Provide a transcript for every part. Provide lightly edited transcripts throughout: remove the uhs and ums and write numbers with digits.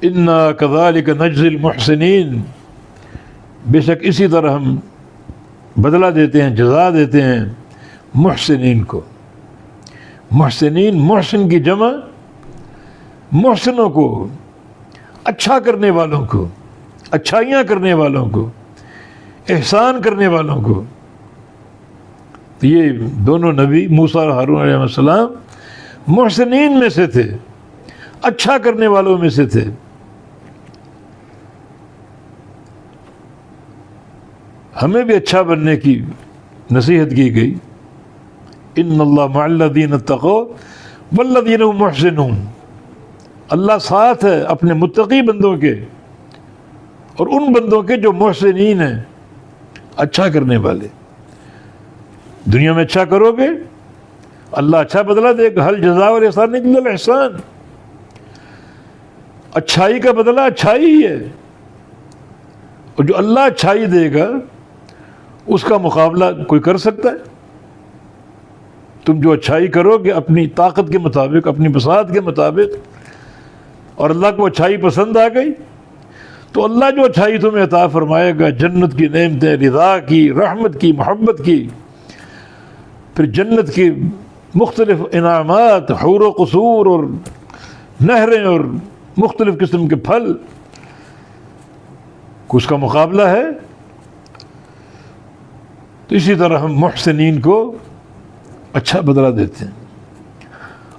انا کذالک نجزی المحسنین، بے شک اسی طرح ہم بدلہ دیتے ہیں، جزا دیتے ہیں محسنین کو۔ محسنین، محسن کی جمع محسنوں کو، اچھا کرنے والوں کو، اچھائیاں کرنے والوں کو، احسان کرنے والوں کو۔ تو یہ دونوں نبی موسیٰ اور ہارون علیہ السلام محسنین میں سے تھے، اچھا کرنے والوں میں سے تھے۔ ہمیں بھی اچھا بننے کی نصیحت کی گئی۔ ان اللہ مع الذین اتقوا والذین هم محسنون، اللہ ساتھ ہے اپنے متقی بندوں کے اور ان بندوں کے جو محسنین ہیں، اچھا کرنے والے۔ دنیا میں اچھا کرو گے اللہ اچھا بدلہ دے گا۔ هل جزاء الاحسان الا الاحسان، اچھائی کا بدلہ اچھائی ہی ہے، اور جو اللہ اچھائی دے گا اس کا مقابلہ کوئی کر سکتا ہے؟ تم جو اچھائی کرو گے اپنی طاقت کے مطابق، اپنی بساط کے مطابق، اور اللہ کو اچھائی پسند آ گئی تو اللہ جو اچھائی تمہیں عطا فرمائے گا، جنت کی نعمتیں، رضا کی، رحمت کی، محبت کی، پھر جنت کی مختلف انعامات، حور و قصور اور نہریں اور مختلف قسم کے پھل، اس کا مقابلہ ہے۔ تو اسی طرح ہم محسنین کو اچھا بدلہ دیتے ہیں۔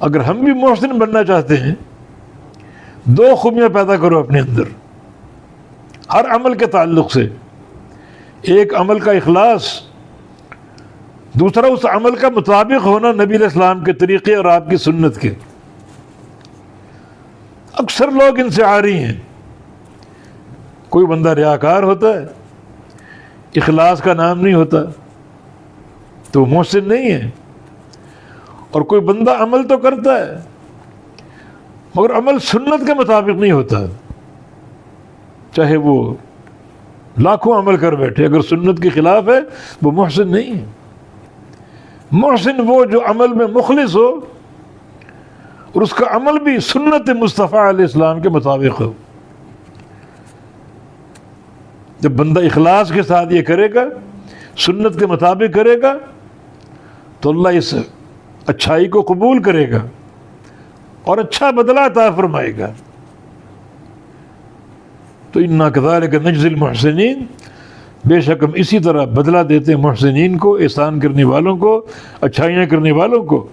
اگر ہم بھی محسن بننا چاہتے ہیں، دو خوبیاں پیدا کرو اپنے اندر ہر عمل کے تعلق سے۔ ایک عمل کا اخلاص، دوسرا اس عمل کا مطابق ہونا نبی علیہ السلام کے طریقے اور آپ کی سنت کے۔ اکثر لوگ ان سے عاری ہیں۔ کوئی بندہ ریاکار ہوتا ہے، اخلاص کا نام نہیں ہوتا، تو محسن نہیں ہے۔ اور کوئی بندہ عمل تو کرتا ہے مگر عمل سنت کے مطابق نہیں ہوتا، چاہے وہ لاکھوں عمل کر بیٹھے، اگر سنت کے خلاف ہے وہ محسن نہیں ہے۔ محسن وہ جو عمل میں مخلص ہو اور اس کا عمل بھی سنت مصطفیٰ علیہ السلام کے مطابق ہو۔ جب بندہ اخلاص کے ساتھ یہ کرے گا، سنت کے مطابق کرے گا، تو اللہ اس اچھائی کو قبول کرے گا اور اچھا بدلہ عطا فرمائے گا۔ تو انا کذالک نجزی المحسنین، بے شک ہم اسی طرح بدلہ دیتے ہیں محسنین کو، احسان کرنے والوں کو، اچھائیاں کرنے والوں کو۔